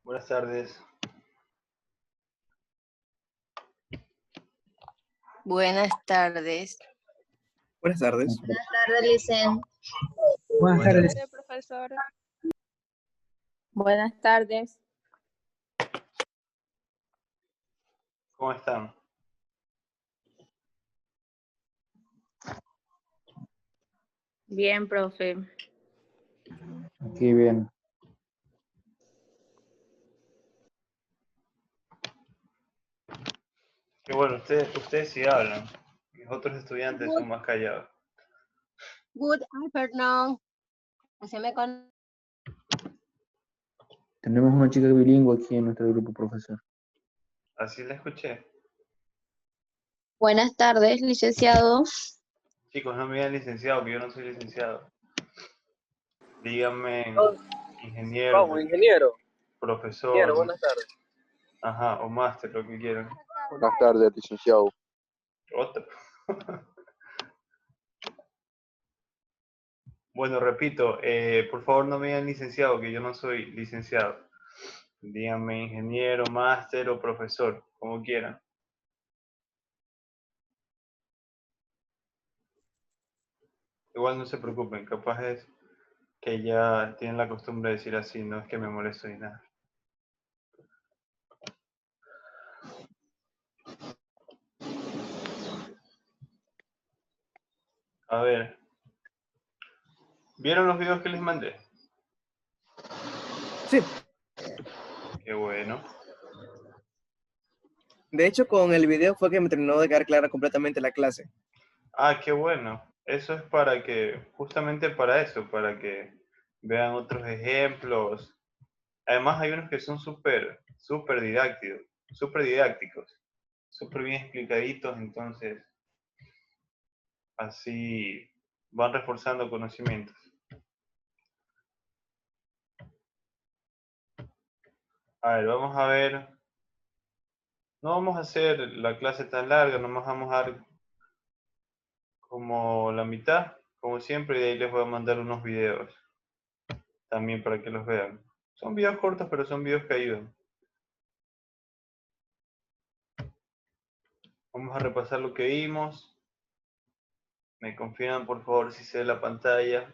Buenas tardes. Buenas tardes. Buenas tardes. Buenas tardes, Licen. Buenas tardes. Profesor. Buenas tardes. ¿Cómo están? Bien, profe. Aquí bien. Qué bueno, ustedes sí hablan. Los otros estudiantes son más callados. Good afternoon. Haceme con... Tenemos una chica bilingüe aquí en nuestro grupo, profesor. Así la escuché. Buenas tardes, licenciado. Chicos, no me digan licenciado, que yo no soy licenciado. Díganme ingeniero, Vamos, ingeniero. profesor. Ingeniero, buenas tardes. Ajá, o máster, lo que quieran. Buenas tardes, licenciado. Otro. Bueno, repito, por favor no me digan licenciado, que yo no soy licenciado. Díganme ingeniero, máster o profesor, como quieran. Igual no se preocupen, capaz es que ya tienen la costumbre de decir así, no es que me molesto ni nada. A ver, ¿vieron los videos que les mandé? Sí. Qué bueno. De hecho, con el video fue que me terminó de quedar clara completamente la clase. Ah, qué bueno. Eso es para que, justamente para eso, para que vean otros ejemplos. Además hay unos que son súper didácticos, súper bien explicaditos, entonces así van reforzando conocimientos. A ver, vamos a ver. No vamos a hacer la clase tan larga, nomás vamos a dar como la mitad, como siempre, y de ahí les voy a mandar unos videos también para que los vean. Son videos cortos, pero son videos que ayudan. Vamos a repasar lo que vimos. Me confirman, por favor, si se ve la pantalla.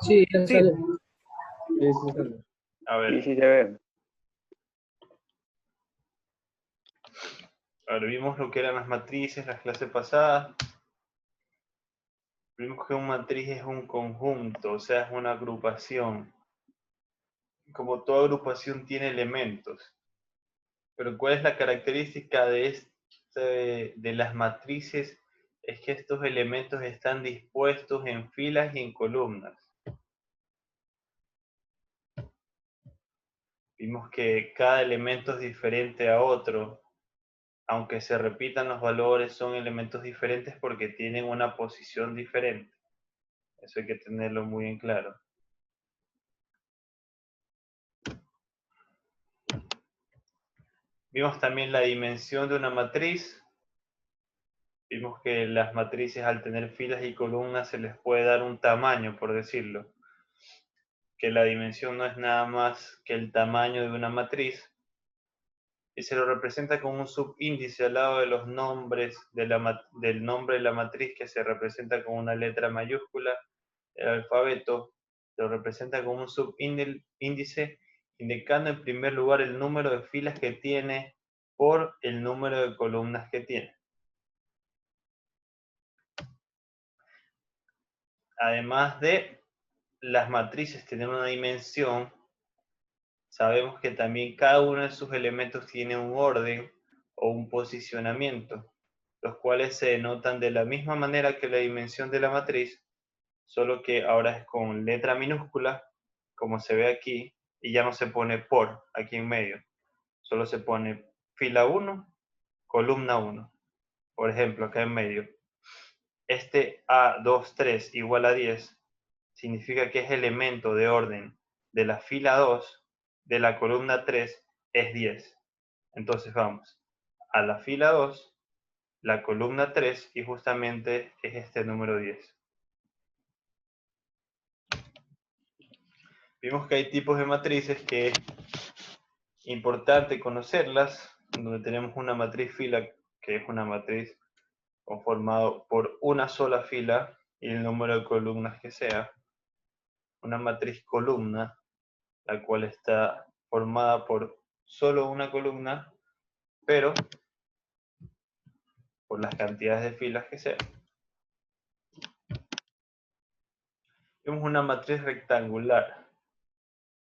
Sí, Sí. A ver. Sí, se ve. A ver, vimos lo que eran las matrices, las clases pasadas. Vimos que una matriz es un conjunto, o sea, es una agrupación. Como toda agrupación tiene elementos. Pero ¿cuál es la característica de las matrices? Es que estos elementos están dispuestos en filas y en columnas. Vimos que cada elemento es diferente a otro. Aunque se repitan los valores, son elementos diferentes porque tienen una posición diferente. Eso hay que tenerlo muy en claro. Vimos también la dimensión de una matriz. Vimos que las matrices al tener filas y columnas se les puede dar un tamaño, por decirlo. Que la dimensión no es nada más que el tamaño de una matriz. Y se lo representa con un subíndice al lado de los nombres del nombre de la matriz, que se representa con una letra mayúscula. El alfabeto lo representa con un subíndice indicando en primer lugar el número de filas que tiene por el número de columnas que tiene. Además de las matrices tener una dimensión, sabemos que también cada uno de sus elementos tiene un orden o un posicionamiento, los cuales se denotan de la misma manera que la dimensión de la matriz, solo que ahora es con letra minúscula, como se ve aquí, y ya no se pone por aquí en medio, solo se pone fila 1, columna 1. Por ejemplo, acá en medio, este A23 igual a 10, significa que es elemento de orden de la fila 2 de la columna 3 es 10. Entonces vamos a la fila 2, la columna 3, y justamente es este número 10. Vimos que hay tipos de matrices que es importante conocerlas, donde tenemos una matriz fila, que es una matriz conformado por una sola fila y el número de columnas que sea. Una matriz columna, la cual está formada por solo una columna, pero por las cantidades de filas que sea. Vemos una matriz rectangular.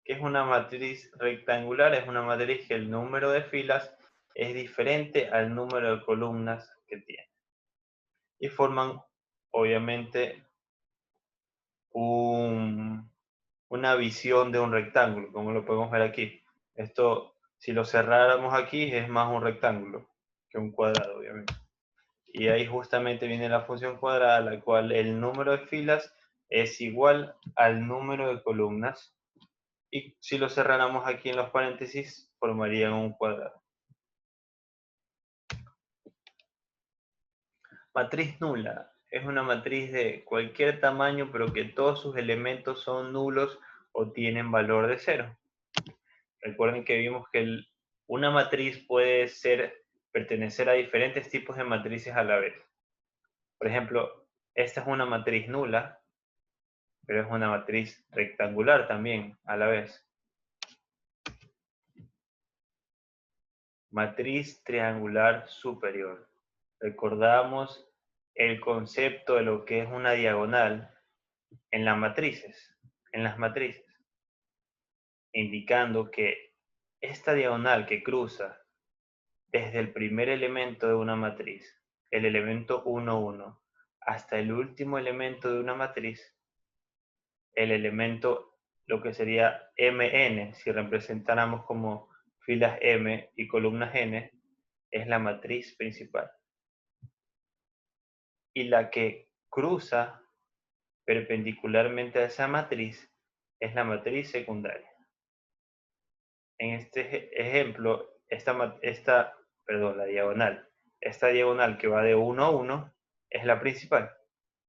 ¿Qué es una matriz rectangular? Es una matriz que el número de filas es diferente al número de columnas que tiene. Y forman, obviamente, una visión de un rectángulo, como lo podemos ver aquí. Esto, si lo cerráramos aquí, es más un rectángulo que un cuadrado, obviamente. Y ahí justamente viene la función cuadrada, la cual el número de filas es igual al número de columnas. Y si lo cerráramos aquí en los paréntesis, formarían un cuadrado. Matriz nula. Es una matriz de cualquier tamaño, pero que todos sus elementos son nulos o tienen valor de 0. Recuerden que vimos que una matriz puede pertenecer a diferentes tipos de matrices a la vez. Por ejemplo, esta es una matriz nula, pero es una matriz rectangular también a la vez. Matriz triangular superior. Recordamos el concepto de lo que es una diagonal en las matrices, indicando que esta diagonal que cruza desde el primer elemento de una matriz, el elemento 1, 1, hasta el último elemento de una matriz, el elemento, lo que sería mn, si representáramos como filas m y columnas n, es la matriz principal. Y la que cruza perpendicularmente a esa matriz es la matriz secundaria. En este ejemplo, la diagonal. Esta diagonal que va de 1 a 1 es la principal.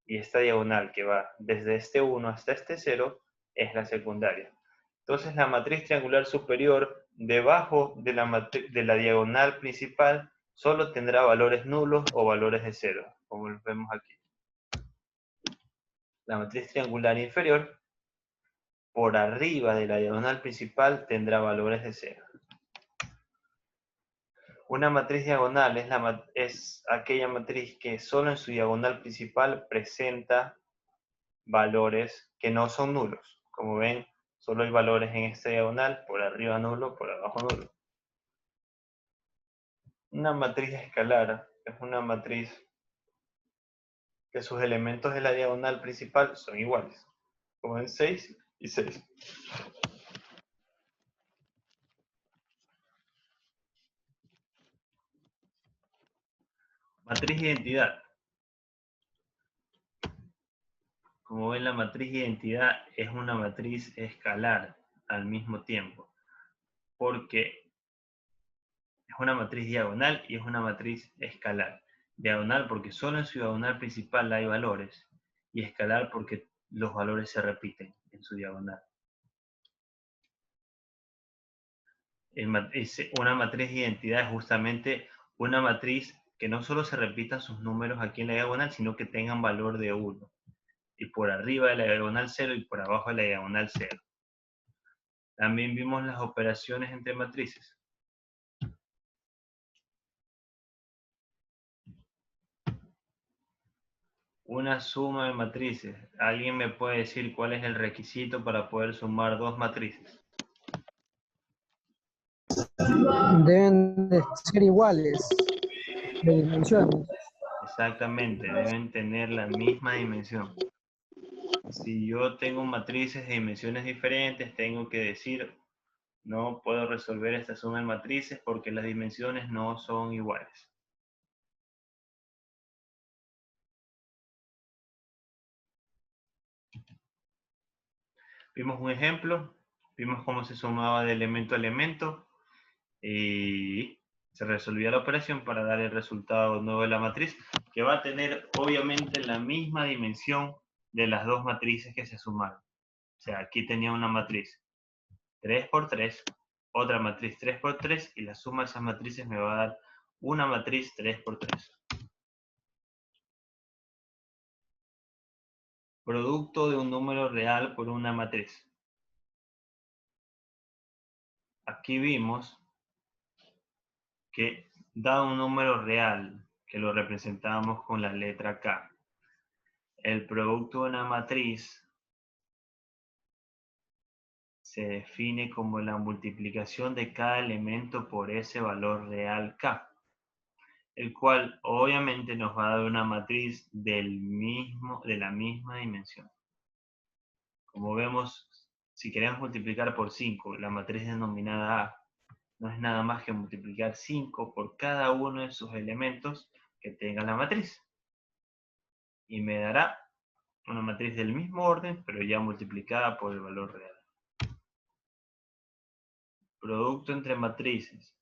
Y esta diagonal que va desde este 1 hasta este 0 es la secundaria. Entonces la matriz triangular superior debajo de la diagonal principal solo tendrá valores nulos o valores de 0, como los vemos aquí. La matriz triangular inferior por arriba de la diagonal principal tendrá valores de 0. Una matriz diagonal es aquella matriz que solo en su diagonal principal presenta valores que no son nulos. Como ven, solo hay valores en esta diagonal, por arriba nulo, por abajo nulo. Una matriz escalar es una matriz que sus elementos de la diagonal principal son iguales, como en 6 y 6. Matriz identidad. Como ven, la matriz identidad es una matriz escalar al mismo tiempo, porque es una matriz diagonal y es una matriz escalar. Diagonal porque solo en su diagonal principal hay valores, y escalar porque los valores se repiten en su diagonal. Una matriz de identidad es justamente una matriz que no solo se repitan sus números aquí en la diagonal, sino que tengan valor de 1. Y por arriba de la diagonal 0 y por abajo de la diagonal 0. También vimos las operaciones entre matrices. una suma de matrices. ¿Alguien me puede decir cuál es el requisito para poder sumar dos matrices? Deben de ser iguales de dimensiones. Exactamente, deben tener la misma dimensión. Si yo tengo matrices de dimensiones diferentes, tengo que decir, no puedo resolver esta suma de matrices porque las dimensiones no son iguales. Vimos un ejemplo, vimos cómo se sumaba de elemento a elemento y se resolvía la operación para dar el resultado nuevo de la matriz, que va a tener obviamente la misma dimensión de las dos matrices que se sumaron. O sea, aquí tenía una matriz 3 por 3, otra matriz 3 por 3, y la suma de esas matrices me va a dar una matriz 3 por 3. Producto de un número real por una matriz. Aquí vimos que dado un número real, que lo representamos con la letra K, el producto de una matriz se define como la multiplicación de cada elemento por ese valor real K, el cual obviamente nos va a dar una matriz de la misma dimensión. Como vemos, si queremos multiplicar por 5, la matriz denominada A, no es nada más que multiplicar 5 por cada uno de sus elementos que tenga la matriz. Y me dará una matriz del mismo orden, pero ya multiplicada por el valor real. Producto entre matrices.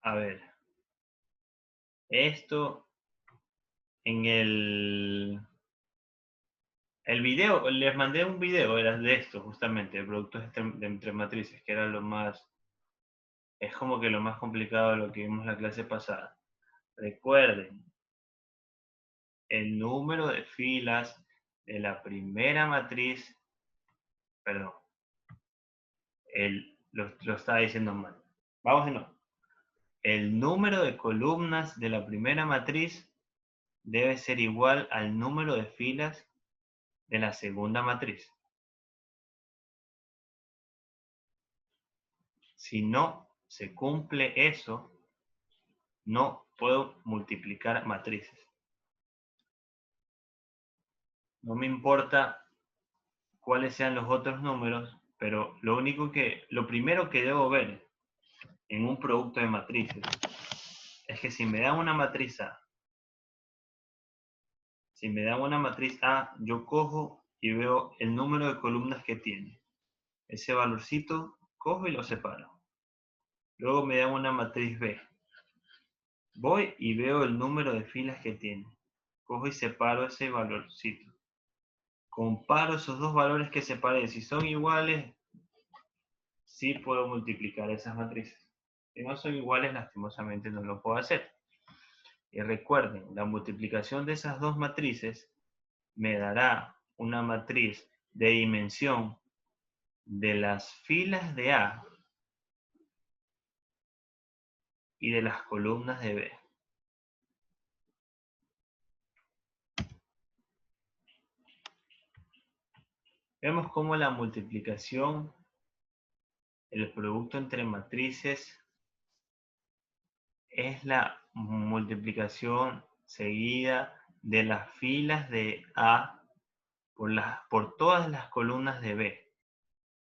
A ver. Esto en el video, les mandé un video, era de esto justamente, de productos entre matrices, que era lo más, es como que lo más complicado de lo que vimos la clase pasada. Recuerden, el número de filas de la primera matriz, perdón, lo estaba diciendo mal. Vamos de nuevo. El número de columnas de la primera matriz debe ser igual al número de filas de la segunda matriz. Si no se cumple eso, no puedo multiplicar matrices. No me importa cuáles sean los otros números, pero lo primero que debo ver en un producto de matrices es que si me dan una matriz A, yo cojo y veo el número de columnas que tiene. Ese valorcito cojo y lo separo. Luego me dan una matriz B. Voy y veo el número de filas que tiene. Cojo y separo ese valorcito. Comparo esos dos valores que separé. Si son iguales, sí puedo multiplicar esas matrices. Si no son iguales, lastimosamente no lo puedo hacer. Y recuerden, la multiplicación de esas dos matrices me dará una matriz de dimensión de las filas de A y de las columnas de B. Vemos cómo la multiplicación, el producto entre matrices, es la multiplicación seguida de las filas de A por todas las columnas de B.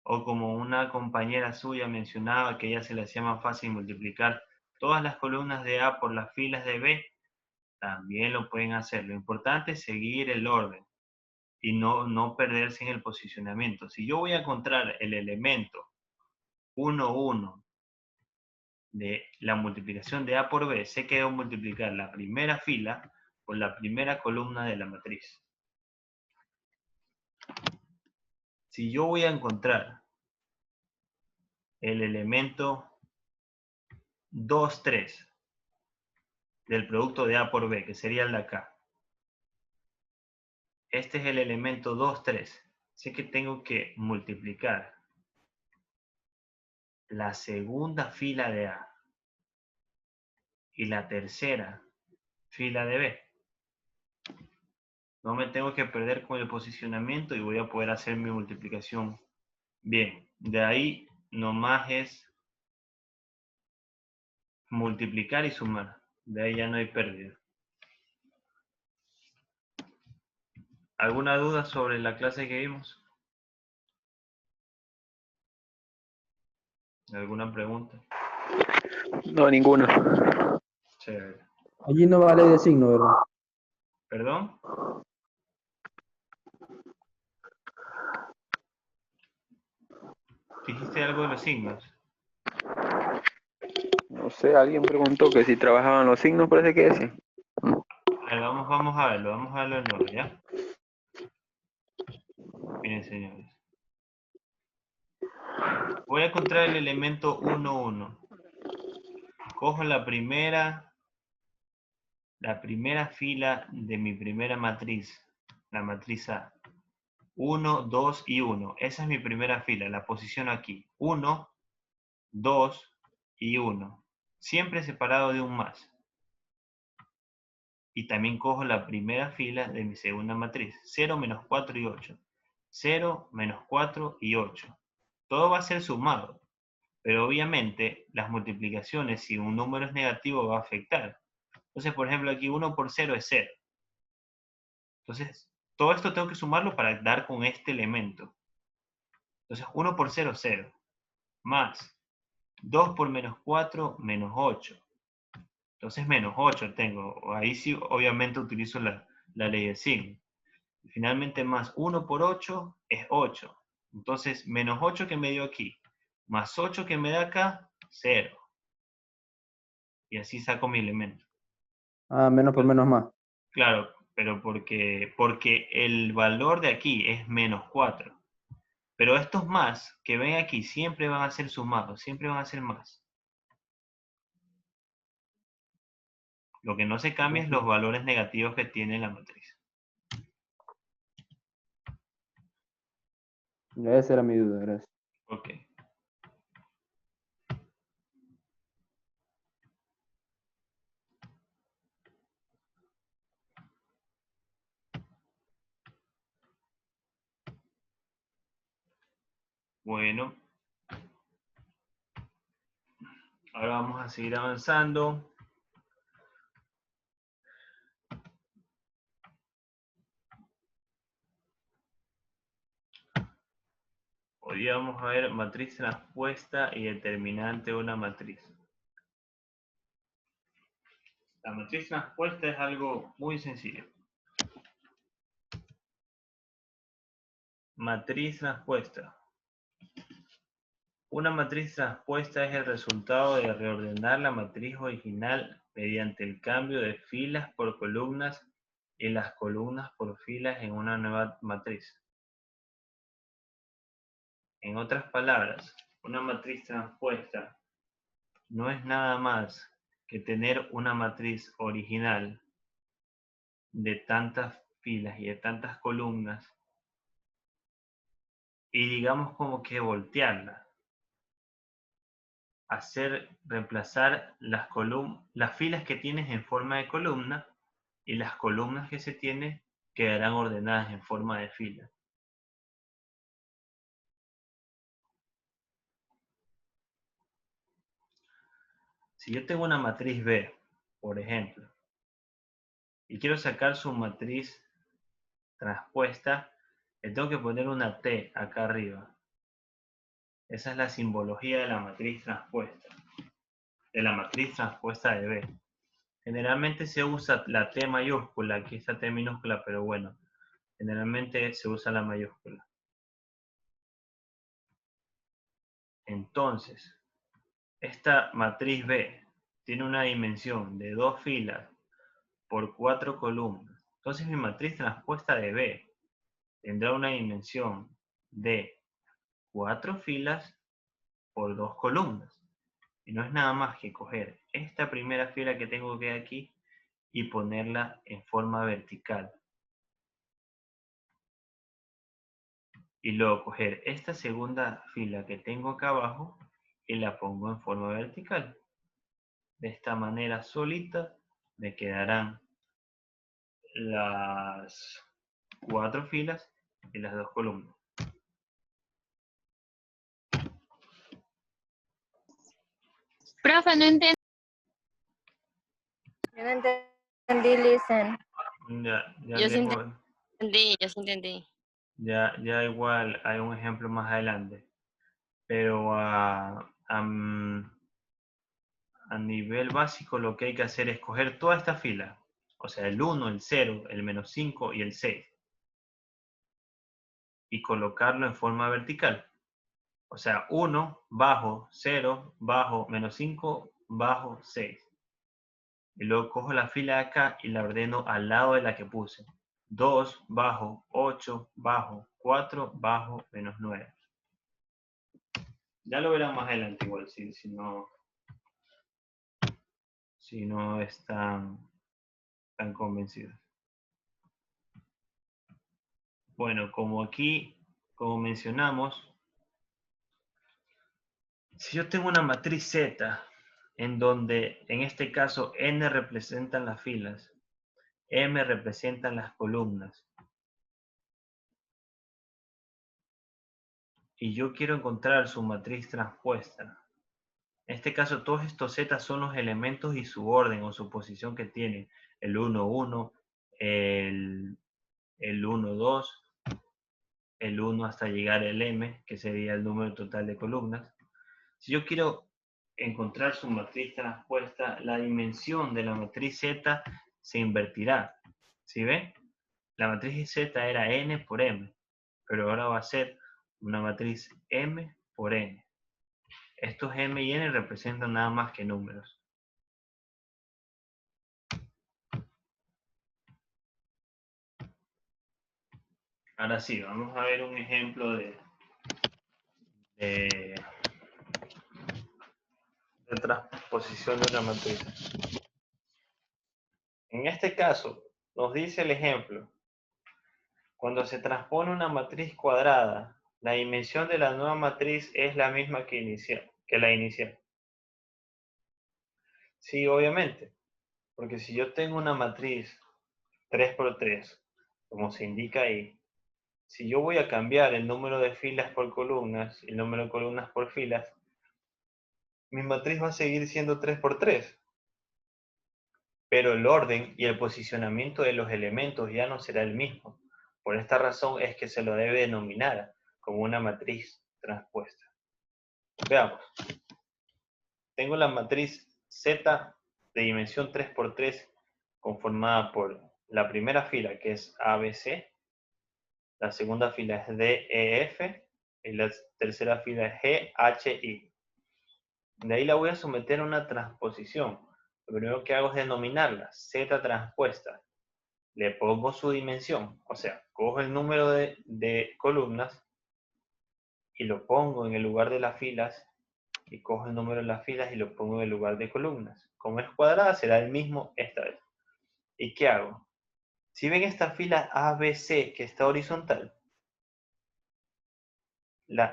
O como una compañera suya mencionaba que ella se le hacía más fácil multiplicar todas las columnas de A por las filas de B, también lo pueden hacer. Lo importante es seguir el orden y no perderse en el posicionamiento. Si yo voy a encontrar el elemento 1, 1 de la multiplicación de A por B, sé que debo multiplicar la primera fila por la primera columna de la matriz. Si yo voy a encontrar el elemento 2, 3 del producto de A por B, que sería el de acá. Este es el elemento 2, 3. Sé que tengo que multiplicar la segunda fila de A y la tercera fila de B. No me tengo que perder con el posicionamiento y voy a poder hacer mi multiplicación bien. De ahí nomás es multiplicar y sumar. De ahí ya no hay pérdida. ¿Alguna duda sobre la clase que vimos? ¿Alguna pregunta? No, ninguna. Chévere. Allí no vale de signo, ¿verdad? ¿Perdón? ¿Dijiste algo de los signos? No sé, alguien preguntó que si trabajaban los signos, parece que sí. A ver, vamos a verlo de nuevo, ¿ya? Miren, señores. Voy a encontrar el elemento 1, 1. Cojo la primera fila de mi primera matriz, la matriz A. 1, 2 y 1. Esa es mi primera fila, la posiciono aquí. 1, 2 y 1. Siempre separado de un más. Y también cojo la primera fila de mi segunda matriz. 0, menos 4 y 8. 0, menos 4 y 8. Todo va a ser sumado. Pero obviamente las multiplicaciones, si un número es negativo, va a afectar. Entonces, por ejemplo, aquí 1 por 0 es 0. Entonces, todo esto tengo que sumarlo para dar con este elemento. Entonces, 1 por 0, 0. Más 2 por menos 4, menos 8. Entonces, menos 8 tengo. Ahí sí, obviamente, utilizo la ley de signo. Y finalmente, más 1 por 8 es 8. Entonces, menos 8 que me dio aquí, más 8 que me da acá, 0. Y así saco mi elemento. Ah, menos por menos más. Claro, pero porque el valor de aquí es menos 4. Pero estos más que ven aquí siempre van a ser sumados, siempre van a ser más. Lo que no se cambia es los valores negativos que tiene la matriz. Esa era mi duda, gracias. Ok. Bueno. Ahora vamos a seguir avanzando. Hoy día vamos a ver matriz transpuesta y determinante de una matriz. La matriz transpuesta es algo muy sencillo. Matriz transpuesta. Una matriz transpuesta es el resultado de reordenar la matriz original mediante el cambio de filas por columnas y las columnas por filas en una nueva matriz. En otras palabras, una matriz transpuesta no es nada más que tener una matriz original de tantas filas y de tantas columnas y digamos como que voltearla. Reemplazar las filas que tienes en forma de columna y las columnas que se tienen quedarán ordenadas en forma de fila. Si yo tengo una matriz B, por ejemplo, y quiero sacar su matriz transpuesta, le tengo que poner una T acá arriba. Esa es la simbología de la matriz transpuesta. De la matriz transpuesta de B. Generalmente se usa la T mayúscula, aquí está T minúscula, pero bueno, generalmente se usa la mayúscula. Entonces, esta matriz B tiene una dimensión de 2 filas por 4 columnas. Entonces mi matriz transpuesta de B tendrá una dimensión de 4 filas por 2 columnas. Y no es nada más que coger esta primera fila que tengo que aquí y ponerla en forma vertical. Y luego coger esta segunda fila que tengo acá abajo y la pongo en forma vertical. De esta manera solita me quedarán las 4 filas y las 2 columnas. Profe, no entendí. Yo no entendí, listen. Ya Yo sí mismo- yo sí entendí. ya igual hay un ejemplo más adelante. Pero a nivel básico lo que hay que hacer es coger toda esta fila. O sea, el 1, el 0, el -5 y el 6. Y colocarlo en forma vertical. O sea, 1, bajo, 0, bajo, -5, bajo, 6. Y luego cojo la fila de acá y la ordeno al lado de la que puse. 2, bajo, 8, bajo, 4, bajo, -9. Ya lo verán más adelante igual, si no están tan convencidos. Bueno, como mencionamos, si yo tengo una matriz Z, en donde en este caso N representan las filas, M representan las columnas, y yo quiero encontrar su matriz transpuesta. En este caso, todos estos Z son los elementos y su orden o su posición que tienen. El 1, 1, el 1, 2, el 1 hasta llegar al M, que sería el número total de columnas. Si yo quiero encontrar su matriz transpuesta, la dimensión de la matriz Z se invertirá. ¿Sí ven? La matriz Z era N por M, pero ahora va a ser una matriz M por N. Estos M y N representan nada más que números. Ahora sí, vamos a ver un ejemplo de transposición de una matriz. En este caso, nos dice el ejemplo, cuando se transpone una matriz cuadrada, la dimensión de la nueva matriz es la misma que la inicial. Sí, obviamente, porque si yo tengo una matriz 3×3, como se indica ahí, si yo voy a cambiar el número de filas por columnas y el número de columnas por filas, mi matriz va a seguir siendo 3×3. Pero el orden y el posicionamiento de los elementos ya no será el mismo. Por esta razón es que se lo debe denominar como una matriz transpuesta. Veamos. Tengo la matriz Z de dimensión 3×3 conformada por la primera fila, que es ABC, la segunda fila es DEF y la tercera fila es GHI. De ahí la voy a someter a una transposición. Lo primero que hago es denominarla Z transpuesta. Le pongo su dimensión, o sea, cojo el número de columnas y lo pongo en el lugar de las filas, y cojo el número de las filas y lo pongo en el lugar de columnas. Como es cuadrada, será el mismo esta vez. ¿Y qué hago? Si ven esta fila ABC que está horizontal,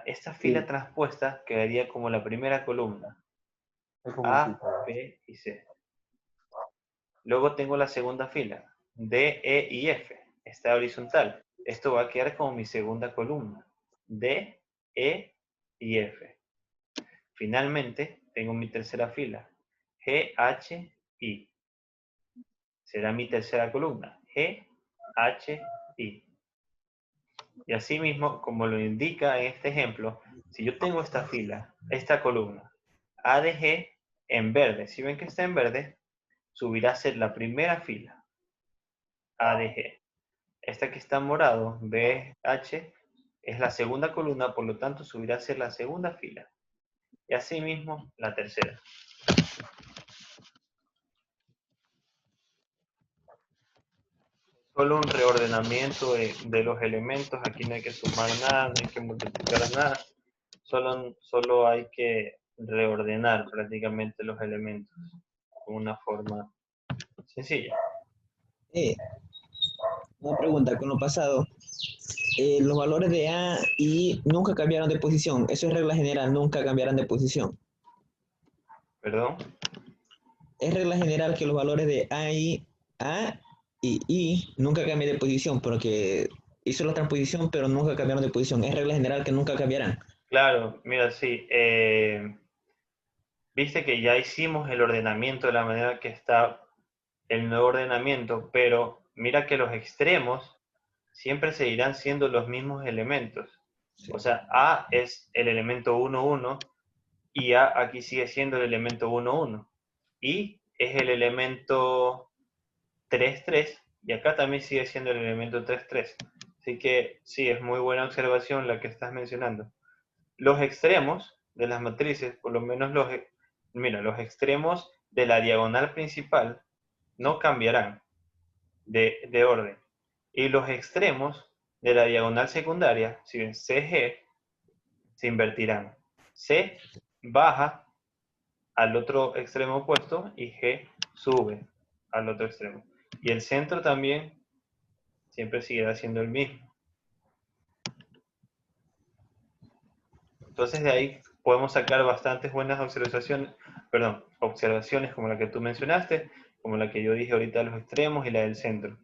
esta fila transpuesta quedaría como la primera columna. Es como A, así. B y C. Luego tengo la segunda fila, D, E y F. Está horizontal. Esto va a quedar como mi segunda columna. D, E y F. Finalmente, tengo mi tercera fila, G, H, I. Será mi tercera columna, G, H, I. Y asimismo, como lo indica en este ejemplo, si yo tengo esta fila, esta columna, A de G en verde, si ven que está en verde, subirá a ser la primera fila, A de G. Esta que está en morado, BH, es la segunda columna, por lo tanto subirá a ser la segunda fila. Y asimismo, la tercera. Solo un reordenamiento de los elementos, aquí no hay que sumar nada, no hay que multiplicar nada, solo hay que reordenar prácticamente los elementos de una forma sencilla. Una pregunta, con lo pasado, los valores de A y nunca cambiaron de posición. Eso es regla general, nunca cambiarán de posición. ¿Perdón? Es regla general que los valores de A y I nunca cambia de posición, porque hizo la transposición, pero nunca cambiaron de posición. Es regla general que nunca cambiarán. Claro, mira, sí. Viste que ya hicimos el ordenamiento de la manera que está el nuevo ordenamiento, pero mira que los extremos siempre seguirán siendo los mismos elementos. Sí. O sea, A es el elemento 1, 1, y A aquí sigue siendo el elemento 1, 1. Y es el elemento 3, 3, y acá también sigue siendo el elemento 3, 3. Así que sí, es muy buena observación la que estás mencionando. Los extremos de las matrices, por lo menos los extremos de la diagonal principal no cambiarán de orden. Y los extremos de la diagonal secundaria, si ven CG, se invertirán. C baja al otro extremo opuesto y G sube al otro extremo. Y el centro también siempre seguirá siendo el mismo. Entonces de ahí podemos sacar bastantes buenas observaciones como la que tú mencionaste, como la que yo dije ahorita de los extremos y la del centro.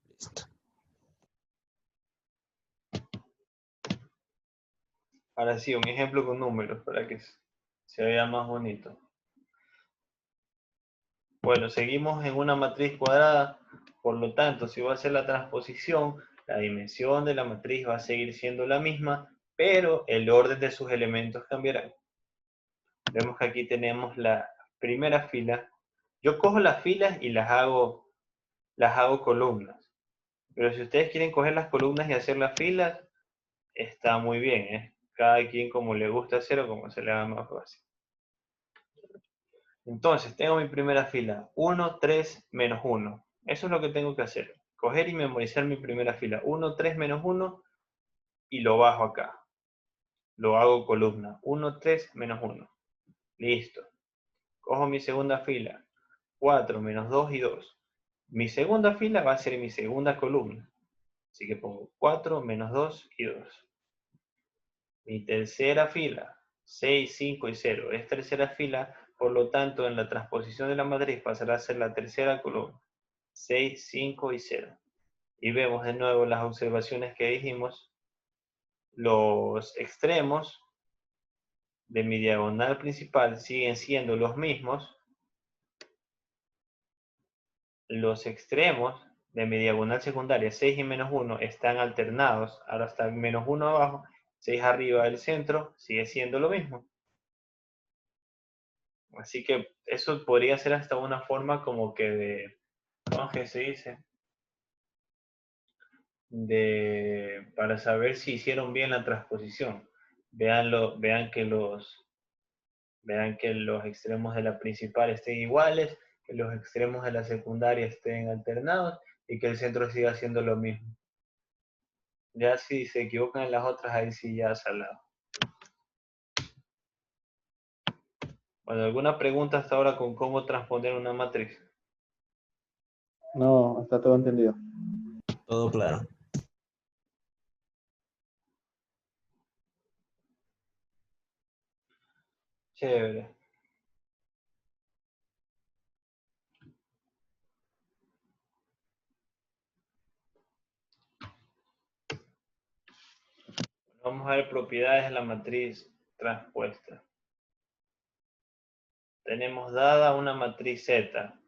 Listo. Ahora sí, un ejemplo con números para que se vea más bonito. Bueno, seguimos en una matriz cuadrada, por lo tanto, si voy a hacer la transposición, la dimensión de la matriz va a seguir siendo la misma, pero el orden de sus elementos cambiará. Vemos que aquí tenemos la primera fila. Yo cojo las filas y las hago columnas. Pero si ustedes quieren coger las columnas y hacer las filas, está muy bien, ¿eh? Cada quien como le gusta hacer o como se le haga más fácil. Entonces, tengo mi primera fila, 1, 3, menos 1. Eso es lo que tengo que hacer. Coger y memorizar mi primera fila, 1, 3, menos 1, y lo bajo acá. Lo hago columna, 1, 3, menos 1. Listo. Cojo mi segunda fila, 4, menos 2 y 2. Mi segunda fila va a ser mi segunda columna. Así que pongo 4, menos 2 y 2. Mi tercera fila, 6, 5 y 0. Es tercera fila, por lo tanto, en la transposición de la matriz pasará a ser la tercera columna. 6, 5 y 0. Y vemos de nuevo las observaciones que dijimos. Los extremos de mi diagonal principal siguen siendo los mismos. Los extremos de mi diagonal secundaria, 6 y menos 1, están alternados. Ahora está menos 1 abajo, 6 arriba del centro, sigue siendo lo mismo. Así que eso podría ser hasta una forma como que de, ¿cómo es que se dice? Para saber si hicieron bien la transposición. Vean que los extremos de la principal estén iguales, que los extremos de la secundaria estén alternados y que el centro siga haciendo lo mismo. Ya si se equivocan en las otras, ahí sí ya salado. Bueno, ¿alguna pregunta hasta ahora con cómo transponer una matriz? No, está todo entendido. Todo claro. Chévere. Vamos a ver propiedades de la matriz transpuesta. Tenemos dada una matriz Z.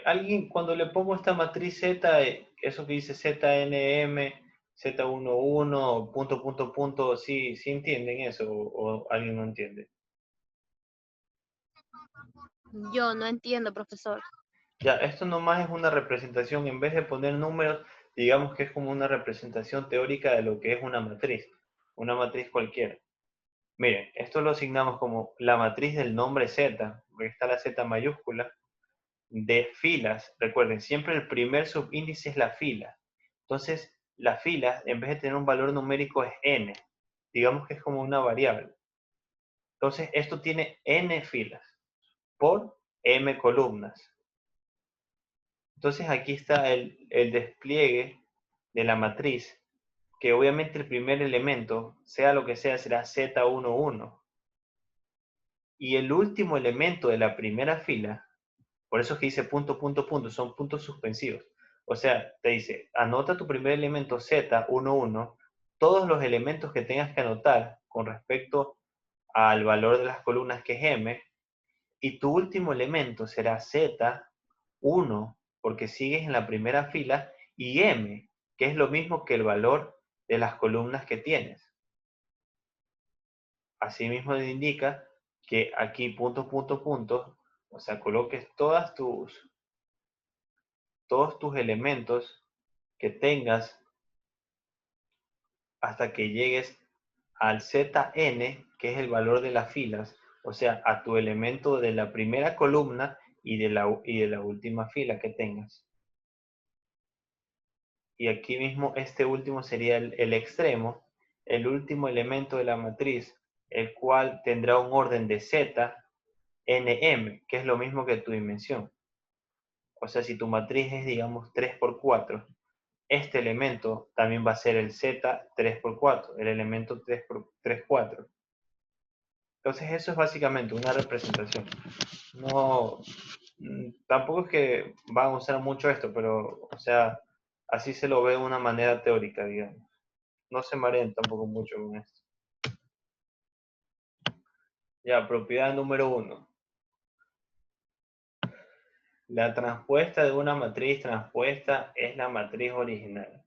Alguien, cuando le pongo esta matriz Z, eso que dice ZNM, Z11, punto, punto, punto, ¿sí entienden eso o alguien no entiende? Yo no entiendo, profesor. Ya, esto nomás es una representación, en vez de poner números, digamos que es como una representación teórica de lo que es una matriz cualquiera. Miren, esto lo asignamos como la matriz del nombre Z, porque está la Z mayúscula, de filas. Recuerden, siempre el primer subíndice es la fila. Entonces, la fila, en vez de tener un valor numérico, es n. Digamos que es como una variable. Entonces, esto tiene n filas por m columnas. Entonces, aquí está el despliegue de la matriz, que obviamente el primer elemento, sea lo que sea, será Z11. Y el último elemento de la primera fila Por eso es que dice punto, punto, punto, son puntos suspensivos. O sea, te dice, anota tu primer elemento Z, 1, 1, todos los elementos que tengas que anotar con respecto al valor de las columnas que es M, y tu último elemento será Z, 1, porque sigues en la primera fila, y M, que es lo mismo que el valor de las columnas que tienes. Asimismo te indica que aquí punto, punto, punto, o sea, coloques todos tus elementos que tengas hasta que llegues al Zn, que es el valor de las filas, o sea, a tu elemento de la primera columna y de la última fila que tengas. Y aquí mismo este último sería el extremo, el último elemento de la matriz, el cual tendrá un orden de Z, Nm, que es lo mismo que tu dimensión. O sea, si tu matriz es, digamos, 3×4, este elemento también va a ser el Z 3×4, el elemento 3×4. Entonces eso es básicamente una representación. No, tampoco es que van a usar mucho esto, pero, o sea, así se lo ve de una manera teórica, digamos. No se mareen tampoco mucho con esto. Ya, propiedad número 1. La transpuesta de una matriz transpuesta es la matriz original.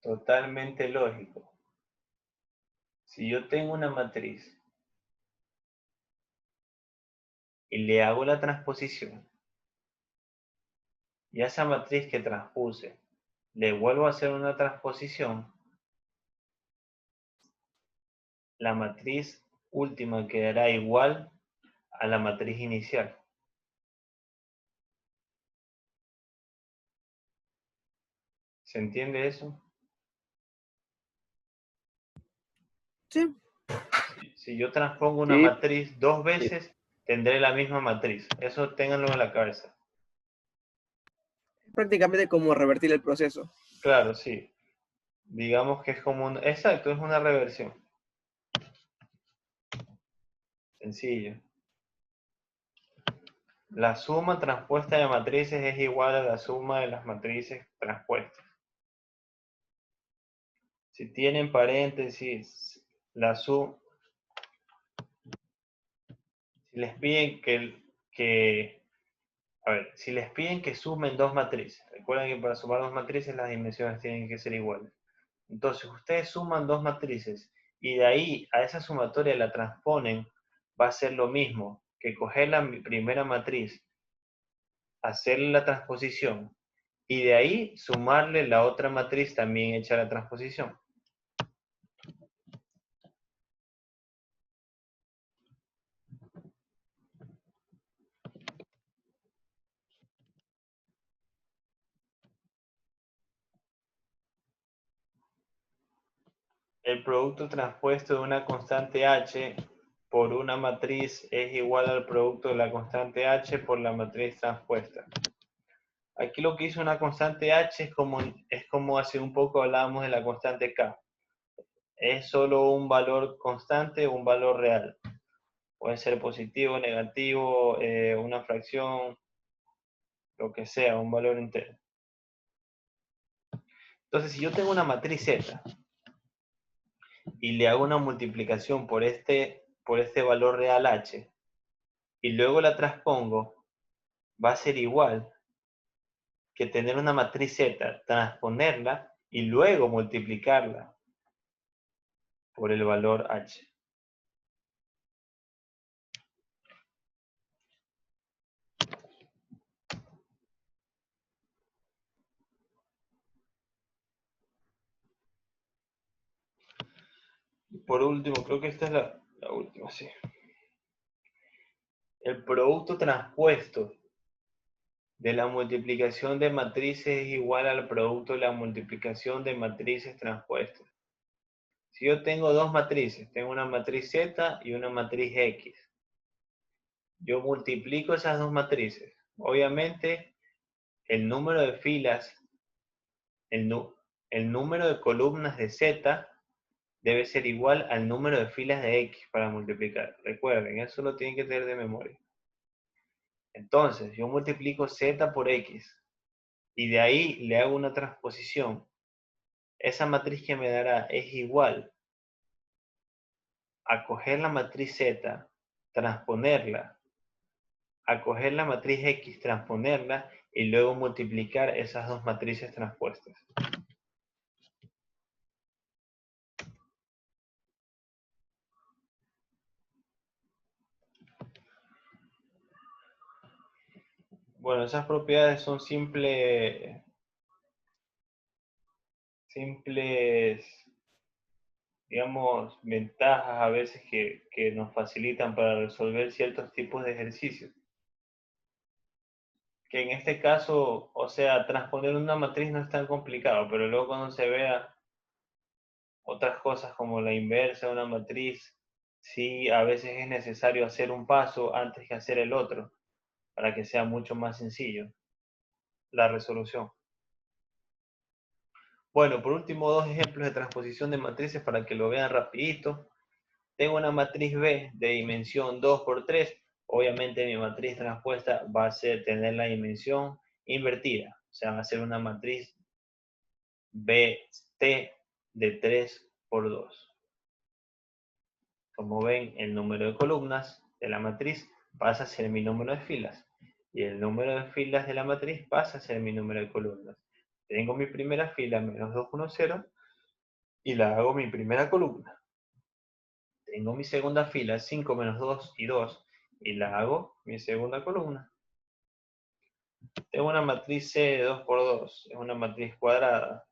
Totalmente lógico. Si yo tengo una matriz y le hago la transposición, y a esa matriz que transpuse le vuelvo a hacer una transposición, la matriz última quedará igual a la matriz inicial. ¿Se entiende eso? Sí. Si yo transpongo una Sí. matriz 2 veces, tendré la misma matriz. Eso ténganlo en la cabeza. Prácticamente como revertir el proceso. Claro, sí. Digamos que es como un... Exacto, es una reversión. Sencillo. La suma transpuesta de matrices es igual a la suma de las matrices transpuestas. Si tienen paréntesis, la suma... Si les piden a ver, si les piden que sumen dos matrices, recuerden que para sumar dos matrices las dimensiones tienen que ser iguales. Entonces, ustedes suman dos matrices y de ahí a esa sumatoria la transponen, va a ser lo mismo que coger la primera matriz, hacerle la transposición y de ahí sumarle la otra matriz también hecha la transposición. El producto transpuesto de una constante h por una matriz es igual al producto de la constante h por la matriz transpuesta. Aquí lo que hizo una constante h es como hace un poco hablábamos de la constante k. Es solo un valor constante o un valor real. Puede ser positivo, negativo, una fracción, lo que sea, un valor entero. Entonces, si yo tengo una matriz Z y le hago una multiplicación por este valor real h y luego la transpongo, va a ser igual que tener una matriz Z, transponerla y luego multiplicarla por el valor h. Y por último, creo que esta es la última, sí. El producto transpuesto de la multiplicación de matrices es igual al producto de la multiplicación de matrices transpuestas. Si yo tengo dos matrices, tengo una matriz Z y una matriz X, yo multiplico esas dos matrices. Obviamente, el número de filas, el número de columnas de Z debe ser igual al número de filas de X para multiplicar. Recuerden, eso lo tienen que tener de memoria. Entonces, yo multiplico Z por X y de ahí le hago una transposición. Esa matriz que me dará es igual a coger la matriz Z, transponerla, a coger la matriz X, transponerla y luego multiplicar esas dos matrices transpuestas. Bueno, esas propiedades son simples, digamos, ventajas a veces que nos facilitan para resolver ciertos tipos de ejercicios. Que en este caso, o sea, transponer una matriz no es tan complicado, pero luego cuando se vea otras cosas como la inversa de una matriz, sí, a veces es necesario hacer un paso antes que hacer el otro, para que sea mucho más sencillo la resolución. Bueno, por último, dos ejemplos de transposición de matrices para que lo vean rapidito. Tengo una matriz B de dimensión 2 por 3. Obviamente mi matriz transpuesta va a tener la dimensión invertida. O sea, va a ser una matriz BT de 3 por 2. Como ven, el número de columnas de la matriz pasa a ser mi número de filas. Y el número de filas de la matriz pasa a ser mi número de columnas. Tengo mi primera fila menos 2, 1, 0 y la hago mi primera columna. Tengo mi segunda fila 5 menos 2 y 2 y la hago mi segunda columna. Tengo una matriz C de 2 por 2, es una matriz cuadrada.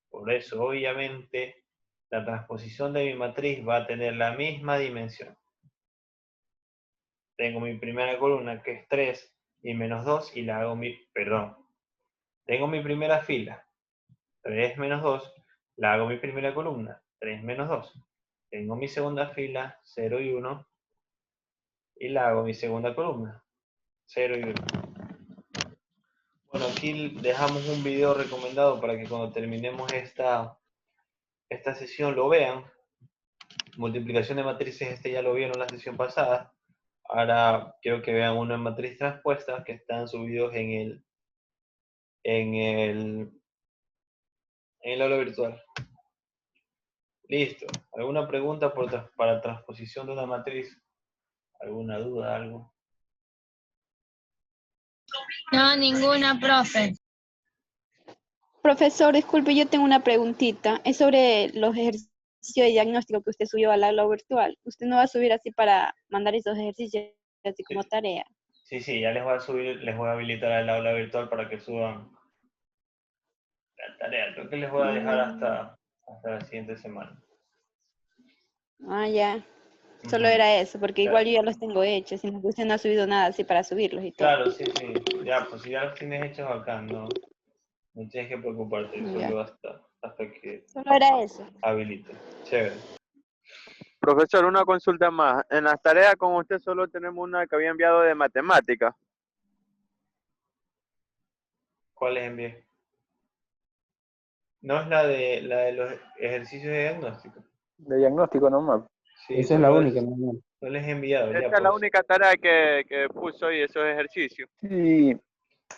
Por eso, obviamente, la transposición de mi matriz va a tener la misma dimensión. Tengo mi primera columna que es 3 y menos 2 y la hago tengo mi primera fila, 3 menos 2, la hago mi primera columna, 3 menos 2. Tengo mi segunda fila, 0 y 1, y la hago mi segunda columna, 0 y 1. Bueno, aquí dejamos un video recomendado para que cuando terminemos esta sesión lo vean. Multiplicación de matrices, ya lo vieron la sesión pasada. Ahora quiero que vean una matriz transpuesta que están subidos en el aula virtual. Listo. ¿Alguna pregunta para transposición de una matriz? ¿Alguna duda, algo? No, ninguna, profe. Profesor, disculpe, yo tengo una preguntita. Es sobre los ejercicios de diagnóstico que usted subió al aula virtual. ¿Usted no va a subir así para mandar esos ejercicios así como tarea? Sí, ya les voy a subir, les voy a habilitar el aula virtual para que suban la tarea. Creo que les voy a dejar hasta la siguiente semana. Ah, ya. Solo Ujú. era eso, porque Claro. igual yo ya los tengo hechos, sino que usted no ha subido nada así para subirlos y todo. Claro, sí. Ya, pues si ya los tienes hechos acá, no tienes que preocuparte. Ya. Solo hasta que Solo era eso. habilite. Chévere. Profesor, una consulta más. En las tareas con usted solo tenemos una que había enviado de matemática. ¿Cuál les envié? ¿No es la de los ejercicios de diagnóstico? De diagnóstico nomás. Sí, Esa es la solo única, no. no les he enviado ya. Esta es la Pues. única tarea que puso hoy, esos ejercicios. Sí.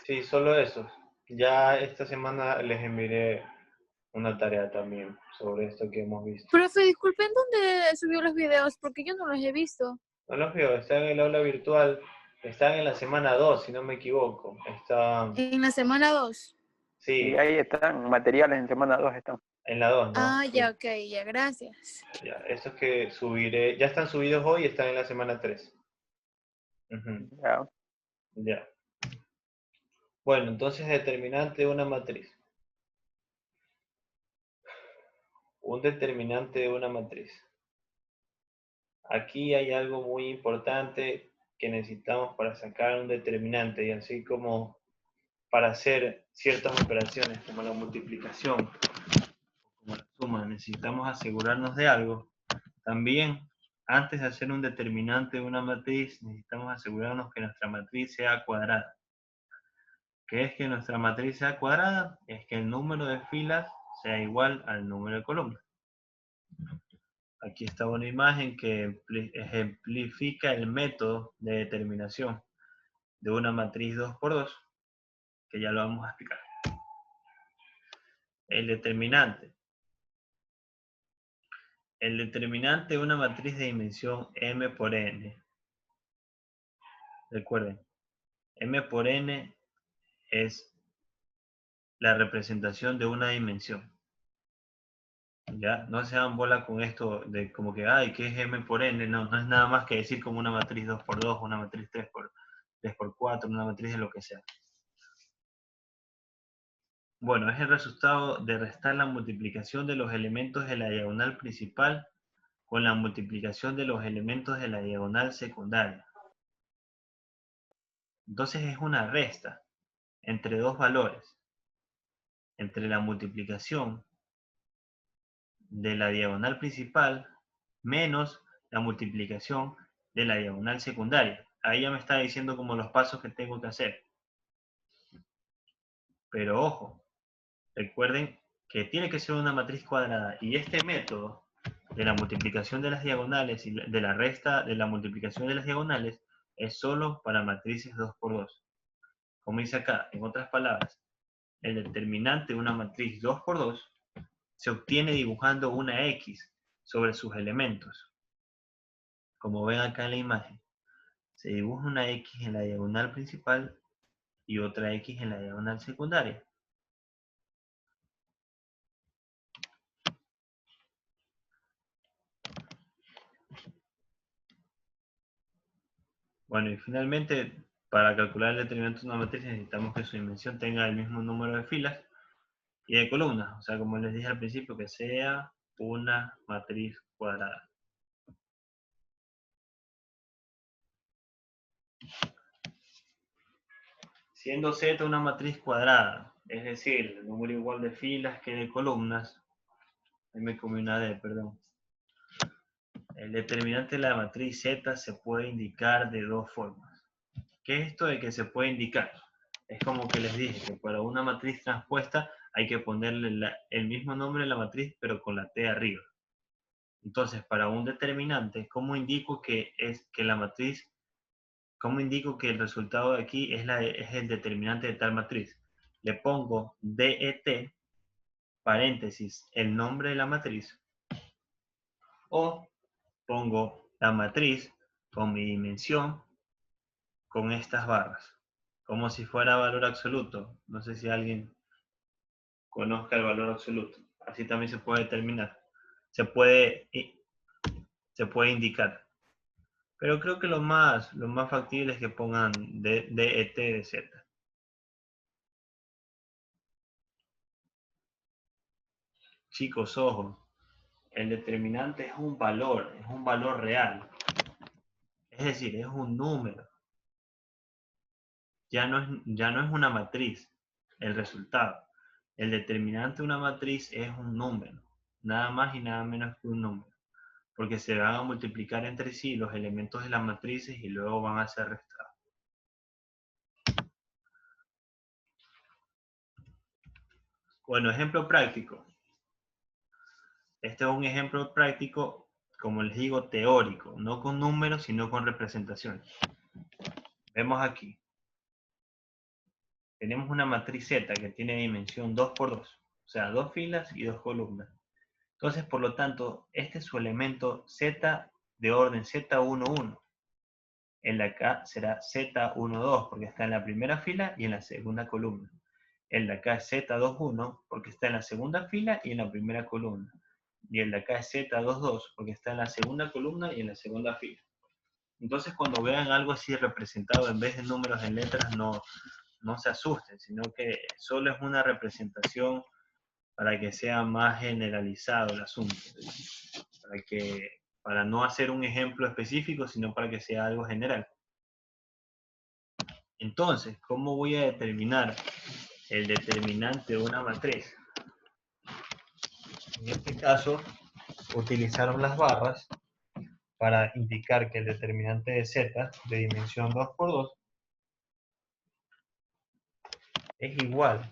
Sí, solo esos. Ya esta semana les enviaré una tarea también sobre esto que hemos visto. Profe, disculpen, ¿dónde subió los videos? Porque yo no los he visto. No los veo, están en el aula virtual, están en la semana 2, si no me equivoco. Están, En la semana 2. sí, Y ahí están, materiales en semana 2 están. en la 2, ¿no? Ah, Sí. ya, ok, ya, gracias. Ya, esos que subiré, ya están subidos hoy y están en la semana 3. Ujú, Ya. ya. Bueno, entonces determinante de una matriz. Un determinante de una matriz. Aquí hay algo muy importante que necesitamos para sacar un determinante y así como para hacer ciertas operaciones como la multiplicación, como la suma, necesitamos asegurarnos de algo. También, antes de hacer un determinante de una matriz, necesitamos asegurarnos que nuestra matriz sea cuadrada. ¿Qué es que nuestra matriz sea cuadrada? Es que el número de filas sea igual al número de columnas. Aquí está una imagen que ejemplifica el método de determinación de una matriz 2×2, que ya lo vamos a explicar. El determinante. El determinante de una matriz de dimensión m por n. Recuerden, m por n es la representación de una dimensión. Ya, no se dan bola con esto de como que, ay, ¿qué es m por n? No, no es nada más que decir como una matriz 2×2, una matriz 3×4, una matriz de lo que sea. Bueno, es el resultado de restar la multiplicación de los elementos de la diagonal principal con la multiplicación de los elementos de la diagonal secundaria. Entonces es una resta entre dos valores, entre la multiplicación de la diagonal principal menos la multiplicación de la diagonal secundaria. Ahí ya me está diciendo como los pasos que tengo que hacer. Pero ojo, recuerden que tiene que ser una matriz cuadrada y este método de la multiplicación de las diagonales y de la resta de la multiplicación de las diagonales es solo para matrices 2×2. Como dice acá, en otras palabras, el determinante de una matriz 2×2 se obtiene dibujando una X sobre sus elementos. Como ven acá en la imagen, se dibuja una X en la diagonal principal y otra X en la diagonal secundaria. Bueno, y finalmente, para calcular el determinante de una matriz necesitamos que su dimensión tenga el mismo número de filas y de columnas. O sea, como les dije al principio, que sea una matriz cuadrada. Siendo Z una matriz cuadrada, es decir, el número igual de filas que de columnas, ahí me comí una D, perdón. El determinante de la matriz Z se puede indicar de dos formas. ¿Qué es esto de que se puede indicar? Es como que les dije que para una matriz transpuesta hay que ponerle el mismo nombre de la matriz, pero con la T arriba. Entonces, para un determinante, ¿cómo indico que la matriz, cómo indico que el resultado de aquí es el determinante de tal matriz? Le pongo DET, paréntesis, el nombre de la matriz, o pongo la matriz con mi dimensión con estas barras, como si fuera valor absoluto. No sé si alguien conozca el valor absoluto. Así también se puede determinar. Se puede indicar. Pero creo que lo más factible es que pongan DET de Z. Chicos, ojo. El determinante es un valor real. Es decir, es un número. Ya no es una matriz el resultado. El determinante de una matriz es un número. Nada más y nada menos que un número. Porque se van a multiplicar entre sí los elementos de las matrices y luego van a ser restados. Bueno, ejemplo práctico. Este es un ejemplo práctico, como les digo, teórico. No con números, sino con representaciones. Vemos aquí. Tenemos una matriz Z que tiene dimensión 2×2. O sea, 2 filas y 2 columnas. Entonces, por lo tanto, este es su elemento Z de orden Z11. El de acá será Z12 porque está en la primera fila y en la segunda columna. El de acá es Z21 porque está en la segunda fila y en la primera columna. Y el de acá es Z22 porque está en la segunda columna y en la segunda fila. Entonces, cuando vean algo así representado en vez de números en letras, no se asusten, sino que solo es una representación para que sea más generalizado el asunto. Para no hacer un ejemplo específico, sino para que sea algo general. Entonces, ¿cómo voy a determinar el determinante de una matriz? En este caso, utilizaron las barras para indicar que el determinante de Z de dimensión 2×2 es igual.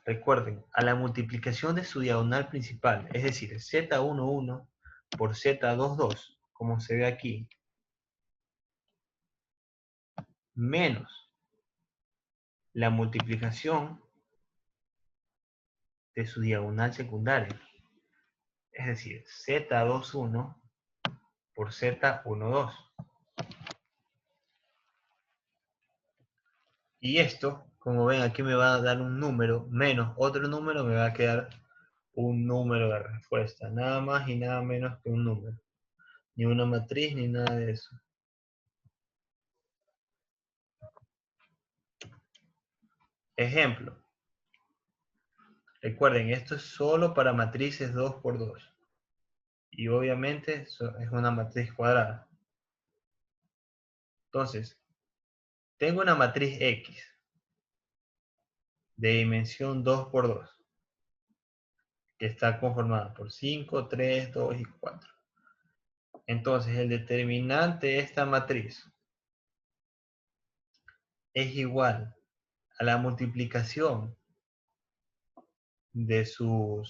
recuerden, a la multiplicación de su diagonal principal, es decir, Z11 por Z22, como se ve aquí, menos la multiplicación de su diagonal secundaria, es decir, Z21 por Z12. Y esto, como ven, aquí me va a dar un número menos otro número, me va a quedar un número de respuesta. Nada más y nada menos que un número. Ni una matriz, ni nada de eso. Ejemplo. Recuerden, esto es solo para matrices 2 por 2. Y obviamente es una matriz cuadrada. Entonces, tengo una matriz X de dimensión 2 por 2. Que está conformada por 5, 3, 2 y 4. Entonces, el determinante de esta matriz es igual a la multiplicación de su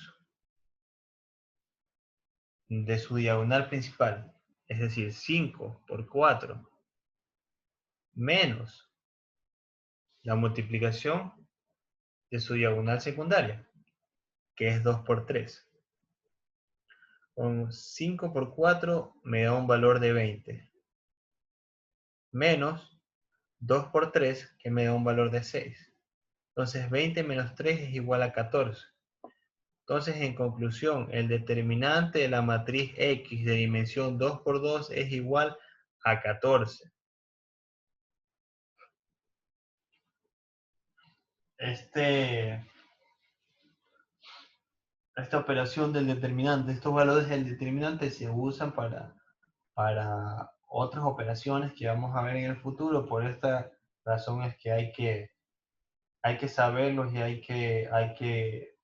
diagonal principal, es decir, 5 por 4, menos la multiplicación de su diagonal secundaria, que es 2 por 3. Con 5 por 4 me da un valor de 20, menos 2 por 3, que me da un valor de 6. Entonces 20 menos 3 es igual a 14. Entonces, en conclusión, el determinante de la matriz X de dimensión 2 por 2 es igual a 14. Esta operación del determinante, estos valores del determinante se usan para otras operaciones que vamos a ver en el futuro. Por esta razón es que hay que saberlos y hay que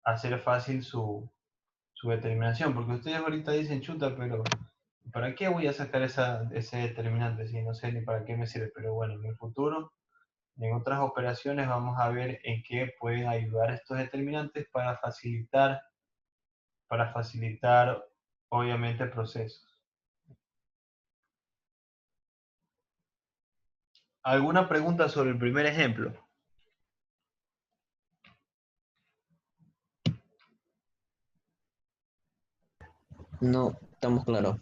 hacer fácil su determinación. Porque ustedes ahorita dicen, chuta, pero ¿para qué voy a sacar ese determinante si no sé ni para qué me sirve? Pero bueno, en el futuro, en otras operaciones, vamos a ver en qué pueden ayudar estos determinantes para facilitar obviamente procesos. ¿Alguna pregunta sobre el primer ejemplo? No, estamos claros.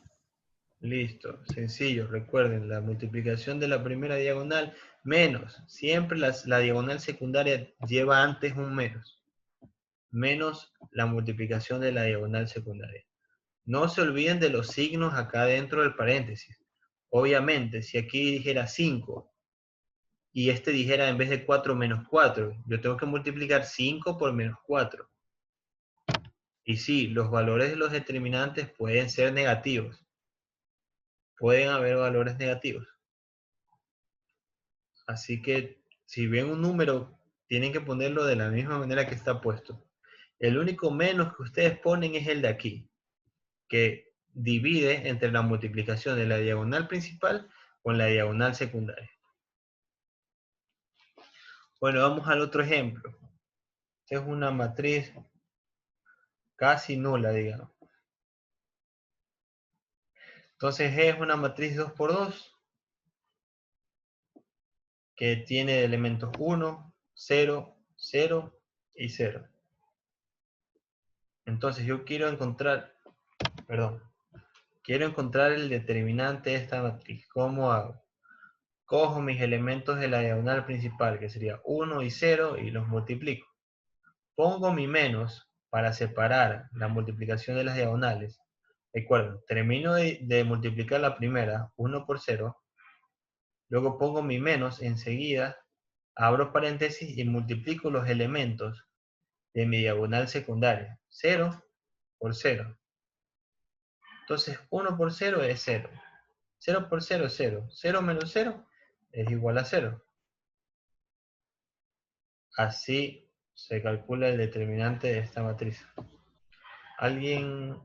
Listo, sencillo. Recuerden, la multiplicación de la primera diagonal menos. Siempre la diagonal secundaria lleva antes un menos. Menos la multiplicación de la diagonal secundaria. No se olviden de los signos acá dentro del paréntesis. Obviamente, si aquí dijera 5 y este dijera en vez de 4 menos 4, yo tengo que multiplicar 5 por menos 4. Y sí, los valores de los determinantes pueden ser negativos. Pueden haber valores negativos. Así que si ven un número, tienen que ponerlo de la misma manera que está puesto. El único menos que ustedes ponen es el de aquí, que divide entre la multiplicación de la diagonal principal con la diagonal secundaria. Bueno, vamos al otro ejemplo. Esta es una matriz casi nula, digamos. Entonces es una matriz 2 por 2 que tiene elementos 1, 0, 0 y 0. Entonces yo quiero encontrar el determinante de esta matriz. ¿Cómo hago? Cojo mis elementos de la diagonal principal, que sería 1 y 0, y los multiplico. Pongo mi menos para separar la multiplicación de las diagonales. Recuerden, termino de multiplicar la primera, 1 por 0. Luego pongo mi menos enseguida, abro paréntesis y multiplico los elementos de mi diagonal secundaria. 0 por 0. Entonces, 1 por 0 es 0. 0 por 0 es 0. 0 menos 0 es igual a 0. Así se calcula el determinante de esta matriz. ¿Alguien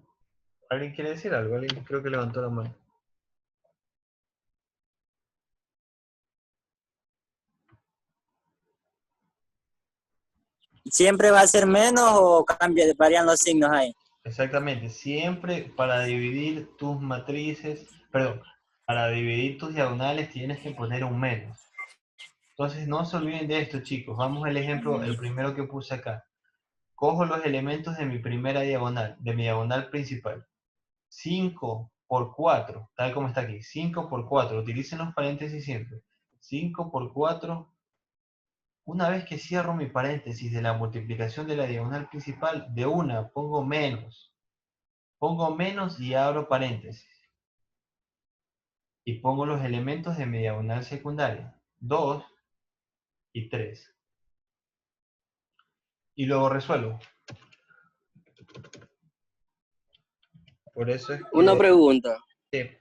quiere decir algo? Alguien creo que levantó la mano. ¿Siempre va a ser menos o varían los signos ahí? Exactamente, siempre para dividir tus matrices, perdón, para dividir tus diagonales tienes que poner un menos. Entonces no se olviden de esto, chicos. Vamos al ejemplo, el primero que puse acá. Cojo los elementos de mi primera diagonal, de mi diagonal principal. 5 por 4, tal como está aquí. 5 por 4, utilicen los paréntesis siempre. 5 por 4. Una vez que cierro mi paréntesis de la multiplicación de la diagonal principal, de una pongo menos. Pongo menos y abro paréntesis. Y pongo los elementos de mi diagonal secundaria. 2 y 3. Y luego resuelvo. Por eso es que... Una pregunta. Sí.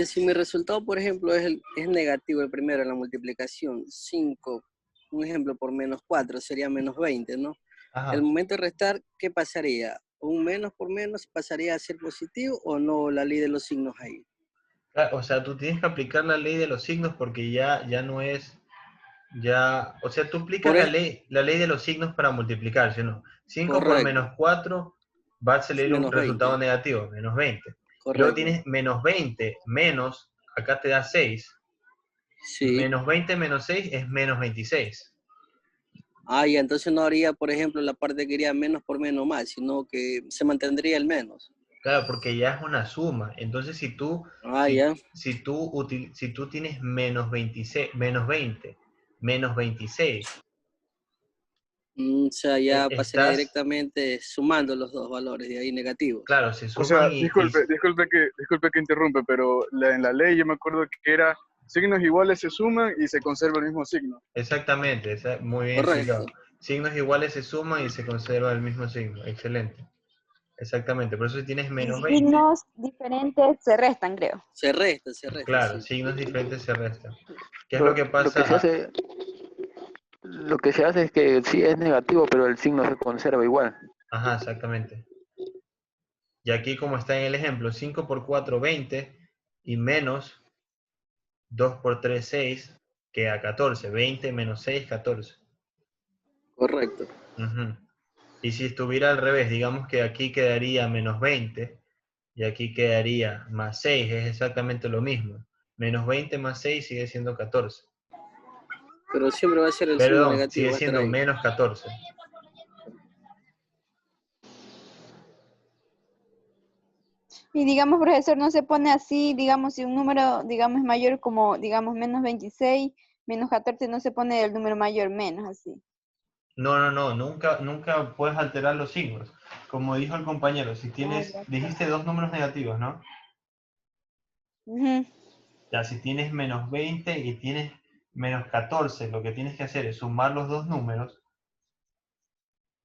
Si mi resultado, por ejemplo, es negativo el primero en la multiplicación, 5, un ejemplo, por menos 4, sería menos 20, ¿no? Ajá. El momento de restar, ¿qué pasaría? ¿Un menos por menos pasaría a ser positivo o no la ley de los signos ahí? O sea, tú tienes que aplicar la ley de los signos porque ya no es... Ya, o sea, tú aplicas la ley de los signos para multiplicar, ¿sí o no? 5 por Correcto. menos 4 va a salir un Menos resultado 20. negativo, menos 20. Correcto. Luego tienes menos 20, menos, acá te da 6. Sí. Menos 20 menos 6 es menos 26. Ah, ya, entonces no haría, por ejemplo, la parte que iría menos por menos más, sino que se mantendría el menos. Claro, porque ya es una suma. Entonces, si tú, si tú tienes menos 26, menos 20, menos 26. O sea, ya pasaría Estás... directamente sumando los dos valores de ahí negativos. Claro, se suman. O sea, disculpe que interrumpe, pero en la ley yo me acuerdo que era signos iguales se suman y se conserva el mismo signo. Exactamente, muy bien explicado. Signos iguales se suman y se conserva el mismo signo. Excelente. Exactamente, por eso si tienes menos 20. Signos diferentes se restan, creo. Se resta. Claro, sí. signos diferentes se restan. ¿Qué es lo que pasa? Lo que se hace es que sí es negativo, pero el signo se conserva igual. Ajá, exactamente. Y aquí como está en el ejemplo, 5 por 4, 20, y menos 2 por 3, 6, queda 14. 20 menos 6, 14. Correcto. Y si estuviera al revés, digamos que aquí quedaría menos 20, y aquí quedaría más 6, es exactamente lo mismo. Menos 20 más 6 sigue siendo 14. Pero siempre va a ser el signo negativo. Sigue siendo menos 14. Y digamos, profesor, no se pone así, digamos, si un número, digamos, es mayor como, digamos, menos 26, menos 14, no se pone el número mayor menos, así. No, nunca puedes alterar los signos. Como dijo el compañero, si tienes, dijiste dos números negativos, ¿no? Ya, si tienes menos 20 y tienes menos 14, lo que tienes que hacer es sumar los dos números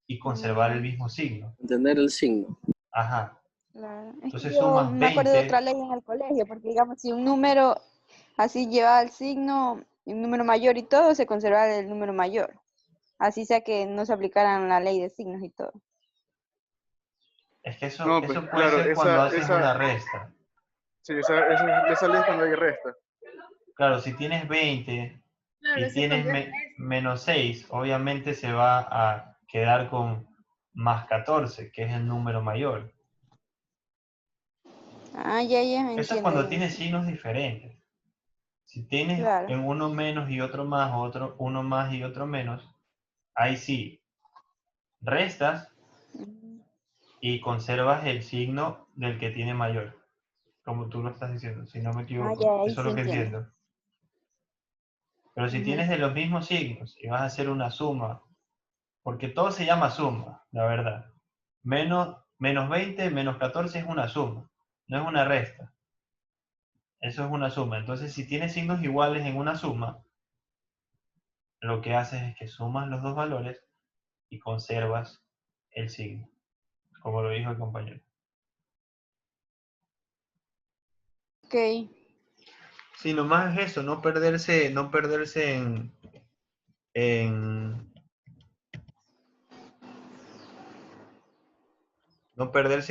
y conservar el mismo signo. Entender el signo. Ajá. Claro. Entonces yo sumas me acuerdo de 20. otra ley en el colegio, porque digamos, si un número así lleva el signo, un número mayor y todo, se conserva el número mayor. Así sea que no se aplicaran la ley de signos y todo. Es que eso pues, puede ser cuando haces una resta. Sí, esa ley es cuando hay resta. Claro, si tienes 20 y tienes menos 6, obviamente se va a quedar con más 14, que es el número mayor. Ah, ya, Eso es cuando tienes signos diferentes. Si tienes en uno menos y otro más, uno más y otro menos, ahí sí, restas y conservas el signo del que tiene mayor, como tú lo estás diciendo, si no me equivoco. Eso es lo que entiendo. Pero si tienes de los mismos signos y vas a hacer una suma, porque todo se llama suma, la verdad. Menos 20, menos 14 es una suma, no es una resta. Eso es una suma. Entonces, si tienes signos iguales en una suma, lo que haces es que sumas los dos valores y conservas el signo, como lo dijo el compañero. Ok. Sí, nomás es eso, no perderse no perderse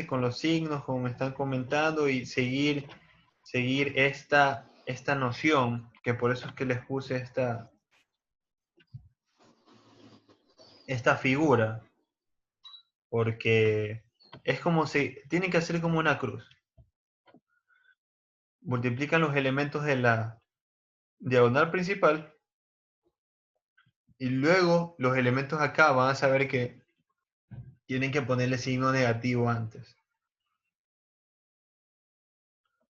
con los signos, como me están comentando, y seguir esta noción, que por eso es que les puse esta figura, porque es como si, tienen que hacer como una cruz. Multiplican los elementos de la diagonal principal y luego los elementos acá van a saber que tienen que ponerle signo negativo antes.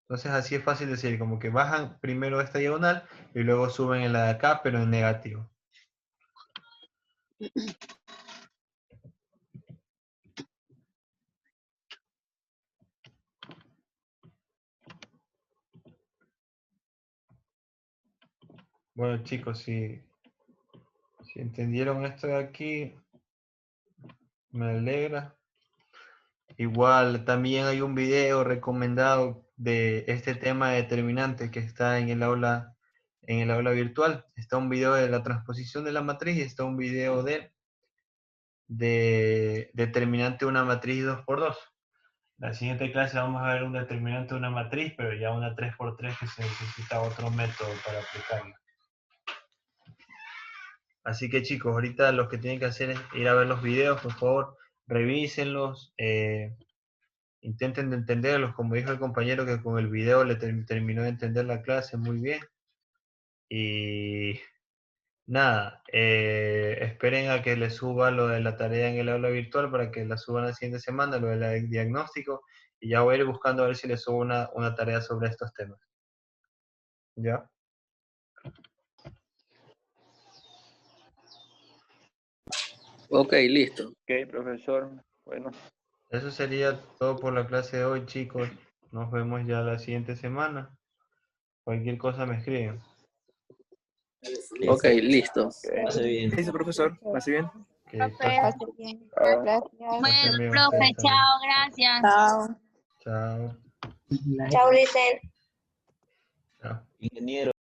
Entonces así es fácil decir, como que bajan primero esta diagonal y luego suben en la de acá, pero en negativo. Bueno chicos, si entendieron esto de aquí, me alegra. Igual también hay un video recomendado de este tema de determinante que está en el aula virtual. Está un video de la transposición de la matriz y está un video de determinante de una matriz 2×2. La siguiente clase vamos a ver un determinante de una matriz, pero ya una 3×3 que se necesita otro método para aplicarla. Así que chicos, ahorita lo que tienen que hacer es ir a ver los videos, por favor, revísenlos, intenten de entenderlos, como dijo el compañero que con el video le terminó de entender la clase muy bien. Y nada, esperen a que les suba lo de la tarea en el aula virtual para que la suban la siguiente semana, lo del diagnóstico, y ya voy a ir buscando a ver si les subo una tarea sobre estos temas. ¿Ya? Ok, listo. Ok, profesor. Bueno. Eso sería todo por la clase de hoy, chicos. Nos vemos ya la siguiente semana. Cualquier cosa me escriben. Ok, listo. Pase bien. ¿Qué dice, profesor? ¿Pase bien? Que Pase bien. Ah. Gracias. pasen bien Profe, ustedes también. chao, gracias. Chao. Chao. Chao, Licen. Chao. Ingeniero.